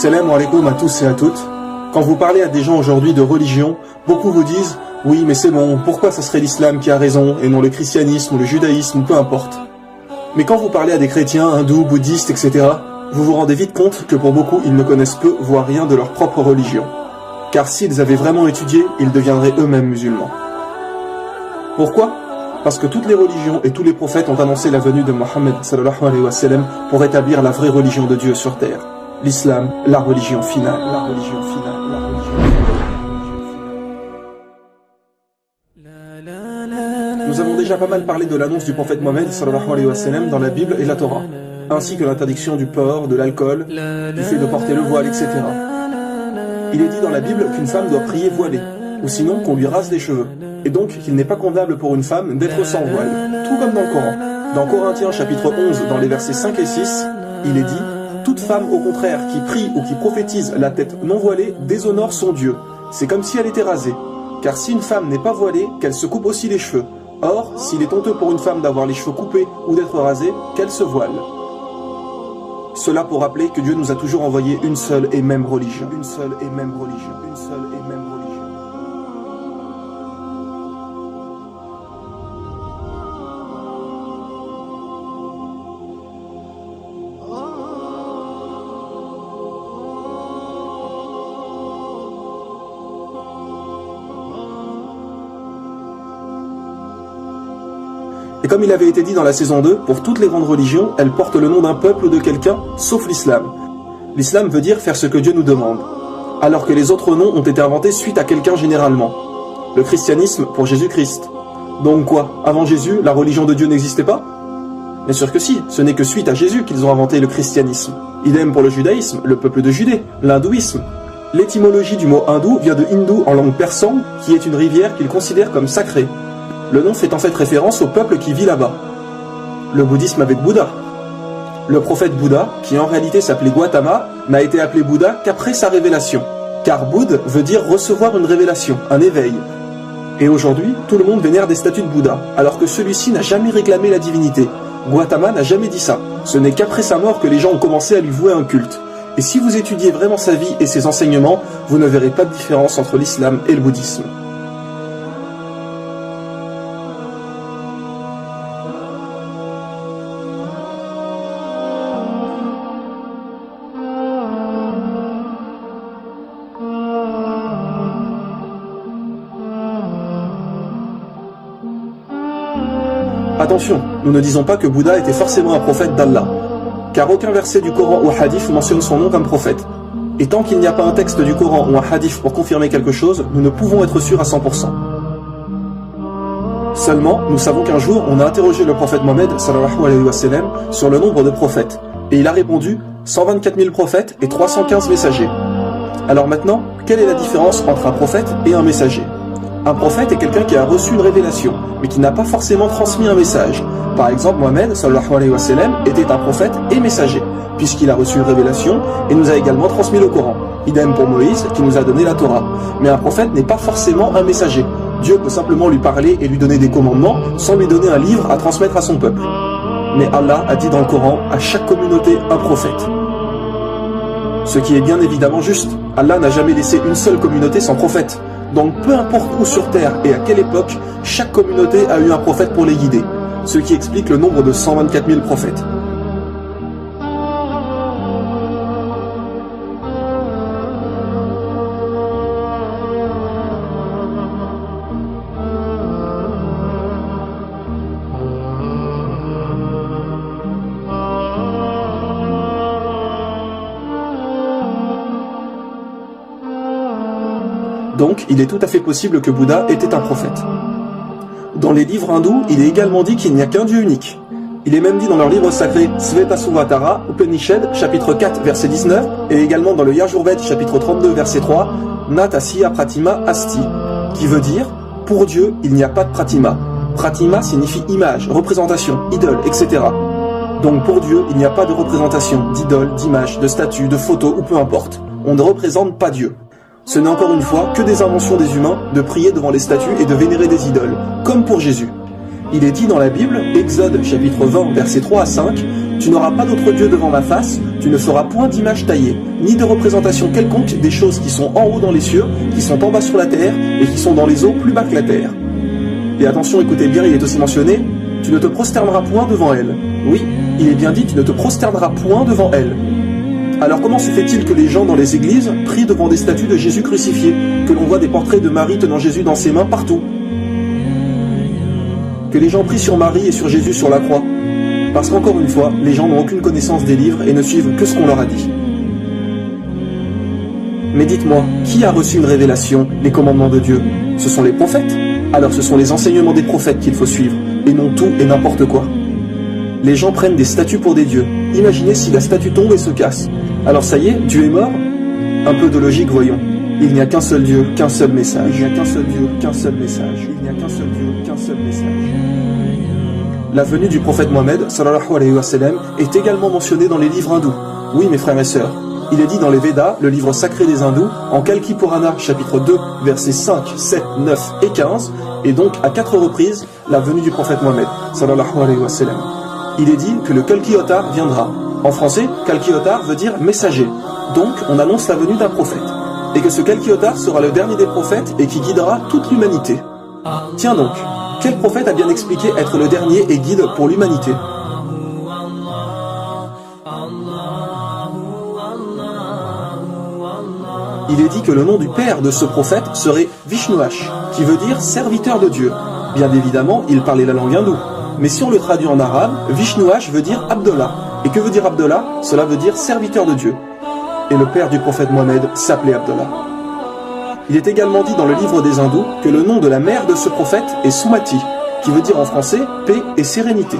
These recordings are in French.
Assalamu alaikum à tous et à toutes. Quand vous parlez à des gens aujourd'hui de religion, beaucoup vous disent « Oui, mais c'est bon, pourquoi ça serait l'islam qui a raison et non le christianisme ou le judaïsme ou peu importe ?» Mais quand vous parlez à des chrétiens, hindous, bouddhistes, etc., vous vous rendez vite compte que pour beaucoup, ils ne connaissent peu, voire rien de leur propre religion. Car s'ils avaient vraiment étudié, ils deviendraient eux-mêmes musulmans. Pourquoi ? Parce que toutes les religions et tous les prophètes ont annoncé la venue de Mohammed sallallahu alayhi wa sallam pour établir la vraie religion de Dieu sur terre. L'islam, la religion finale. La religion finale. La religion finale. Nous avons déjà pas mal parlé de l'annonce du prophète Mohammed sallallahu alayhi wa sallam dans la Bible et la Torah, ainsi que l'interdiction du porc, de l'alcool, du fait de porter le voile, etc. Il est dit dans la Bible qu'une femme doit prier voilée, ou sinon qu'on lui rase les cheveux, et donc qu'il n'est pas condamnable pour une femme d'être sans voile, tout comme dans le Coran. Dans Corinthiens chapitre 11, dans les versets 5 et 6, il est dit « Toute femme au contraire qui prie ou qui prophétise la tête non voilée déshonore son Dieu, c'est comme si elle était rasée. Car si une femme n'est pas voilée, qu'elle se coupe aussi les cheveux. Or, s'il est honteux pour une femme d'avoir les cheveux coupés ou d'être rasée, qu'elle se voile. » Cela pour rappeler que Dieu nous a toujours envoyé une seule et même religion. Une seule et même religion. Une seule et même religion. Et comme il avait été dit dans la saison 2, pour toutes les grandes religions, elles portent le nom d'un peuple ou de quelqu'un, sauf l'islam. L'islam veut dire faire ce que Dieu nous demande, alors que les autres noms ont été inventés suite à quelqu'un généralement. Le christianisme pour Jésus-Christ. Donc quoi, avant Jésus, la religion de Dieu n'existait pas? Bien sûr que si, ce n'est que suite à Jésus qu'ils ont inventé le christianisme. Idem pour le judaïsme, le peuple de Judée, l'hindouisme. L'étymologie du mot hindou vient de hindou en langue persane, qui est une rivière qu'ils considèrent comme sacrée. Le nom fait en fait référence au peuple qui vit là-bas. Le bouddhisme avec Bouddha. Le prophète Bouddha, qui en réalité s'appelait Gautama, n'a été appelé Bouddha qu'après sa révélation. Car Bouddha veut dire recevoir une révélation, un éveil. Et aujourd'hui, tout le monde vénère des statues de Bouddha, alors que celui-ci n'a jamais réclamé la divinité. Gautama n'a jamais dit ça. Ce n'est qu'après sa mort que les gens ont commencé à lui vouer un culte. Et si vous étudiez vraiment sa vie et ses enseignements, vous ne verrez pas de différence entre l'islam et le bouddhisme. Attention, nous ne disons pas que Bouddha était forcément un prophète d'Allah, car aucun verset du Coran ou hadith mentionne son nom comme prophète. Et tant qu'il n'y a pas un texte du Coran ou un hadith pour confirmer quelque chose, nous ne pouvons être sûrs à 100%. Seulement, nous savons qu'un jour, on a interrogé le prophète Mohammed sallallahu alayhi wa sallam sur le nombre de prophètes, et il a répondu 124 000 prophètes et 315 messagers. Alors maintenant, quelle est la différence entre un prophète et un messager ? Un prophète est quelqu'un qui a reçu une révélation, mais qui n'a pas forcément transmis un message. Par exemple, Mohammed sallallahu alayhi wa sallam était un prophète et messager, puisqu'il a reçu une révélation et nous a également transmis le Coran. Idem pour Moïse, qui nous a donné la Torah. Mais un prophète n'est pas forcément un messager. Dieu peut simplement lui parler et lui donner des commandements, sans lui donner un livre à transmettre à son peuple. Mais Allah a dit dans le Coran, à chaque communauté un prophète. Ce qui est bien évidemment juste. Allah n'a jamais laissé une seule communauté sans prophète. Donc peu importe où sur terre et à quelle époque, chaque communauté a eu un prophète pour les guider, ce qui explique le nombre de 124 000 prophètes. Donc, il est tout à fait possible que Bouddha était un prophète. Dans les livres hindous, il est également dit qu'il n'y a qu'un Dieu unique. Il est même dit dans leur livre sacré Svetasvatara, Upanishad, chapitre 4, verset 19, et également dans le Yajurved, chapitre 32, verset 3, Natasya Pratima Asti, qui veut dire « Pour Dieu, il n'y a pas de Pratima ». Pratima signifie image, représentation, idole, etc. Donc pour Dieu, il n'y a pas de représentation, d'idole, d'image, de statue, de photo ou peu importe. On ne représente pas Dieu. Ce n'est encore une fois que des inventions des humains de prier devant les statues et de vénérer des idoles, comme pour Jésus. Il est dit dans la Bible, Exode chapitre 20, versets 3 à 5, Tu n'auras pas d'autre Dieu devant ma face, tu ne feras point d'image taillée, ni de représentation quelconque des choses qui sont en haut dans les cieux, qui sont en bas sur la terre, et qui sont dans les eaux plus bas que la terre. Et attention, écoutez bien, il est aussi mentionné, tu ne te prosterneras point devant elle. Oui, il est bien dit, tu ne te prosterneras point devant elle. Alors comment se fait-il que les gens dans les églises prient devant des statues de Jésus crucifié, que l'on voit des portraits de Marie tenant Jésus dans ses mains partout? Que les gens prient sur Marie et sur Jésus sur la croix? Parce qu'encore une fois, les gens n'ont aucune connaissance des livres et ne suivent que ce qu'on leur a dit. Mais dites-moi, qui a reçu une révélation, les commandements de Dieu? Ce sont les prophètes? Alors ce sont les enseignements des prophètes qu'il faut suivre, et non tout et n'importe quoi. Les gens prennent des statues pour des dieux. Imaginez si la statue tombe et se casse. Alors ça y est, Dieu est mort? Un peu de logique, voyons. Il n'y a qu'un seul Dieu, qu'un seul message. Il n'y a qu'un seul Dieu, qu'un seul message. Il n'y a qu'un seul Dieu, qu'un seul message. La venue du prophète Mohammed, sallallahu alayhi wa sallam, est également mentionnée dans les livres hindous. Oui, mes frères et sœurs. Il est dit dans les Védas, le livre sacré des hindous, en Kalki Purana, chapitre 2, versets 5, 7, 9 et 15, et donc à 4 reprises, la venue du prophète Mohammed, sallallahu alayhi wa sallam. Il est dit que le Kalki Avatar viendra. En français, Kalki Avatar veut dire messager. Donc, on annonce la venue d'un prophète. Et que ce Kalki Avatar sera le dernier des prophètes et qui guidera toute l'humanité. Tiens donc, quel prophète a bien expliqué être le dernier et guide pour l'humanité? Il est dit que le nom du père de ce prophète serait Vishnuash, qui veut dire serviteur de Dieu. Bien évidemment, il parlait la langue hindoue. Mais si on le traduit en arabe, Vishnuash veut dire Abdallah. Et que veut dire Abdallah? Cela veut dire serviteur de Dieu. Et le père du prophète Mohammed s'appelait Abdallah. Il est également dit dans le livre des hindous que le nom de la mère de ce prophète est Sumati, qui veut dire en français paix et sérénité.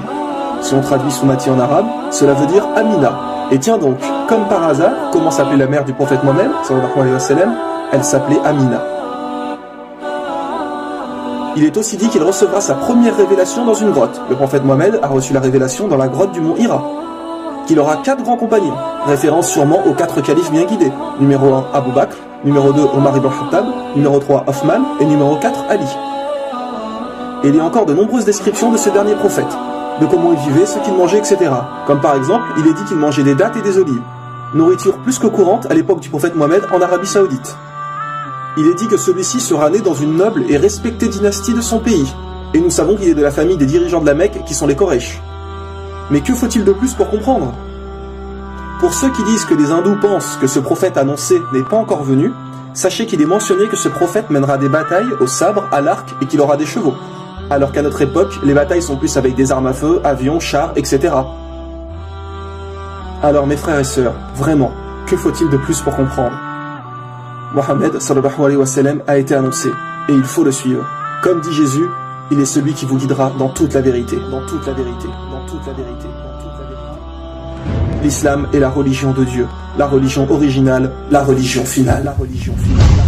Si on traduit Sumati en arabe, cela veut dire Amina. Et tiens donc, comme par hasard, comment s'appelait la mère du prophète Mohammed, sallallahu alayhi wa sallam? Elle s'appelait Amina. Il est aussi dit qu'il recevra sa première révélation dans une grotte. Le prophète Mohammed a reçu la révélation dans la grotte du mont Hira. Qu'il aura 4 grands compagnons, référence sûrement aux 4 califes bien guidés. Numéro 1, Abu Bakr, numéro 2, Omar ibn Khattab, numéro 3, Othman, et numéro 4, Ali. Et il y a encore de nombreuses descriptions de ce dernier prophète, de comment il vivait, ce qu'il mangeait, etc. Comme par exemple, il est dit qu'il mangeait des dattes et des olives, nourriture plus que courante à l'époque du prophète Mohammed en Arabie Saoudite. Il est dit que celui-ci sera né dans une noble et respectée dynastie de son pays, et nous savons qu'il est de la famille des dirigeants de la Mecque qui sont les Quraysh. Mais que faut-il de plus pour comprendre? Pour ceux qui disent que les hindous pensent que ce prophète annoncé n'est pas encore venu, sachez qu'il est mentionné que ce prophète mènera des batailles au sabre, à l'arc et qu'il aura des chevaux. Alors qu'à notre époque, les batailles sont plus avec des armes à feu, avions, chars, etc. Alors mes frères et sœurs, vraiment, que faut-il de plus pour comprendre? Mohammed sallallahu alayhi wa sallam a été annoncé, et il faut le suivre. Comme dit Jésus, il est celui qui vous guidera dans toute la vérité, dans toute la vérité, dans toute la vérité, dans toute la vérité. L'islam est la religion de Dieu, la religion originale, la religion finale, la religion finale.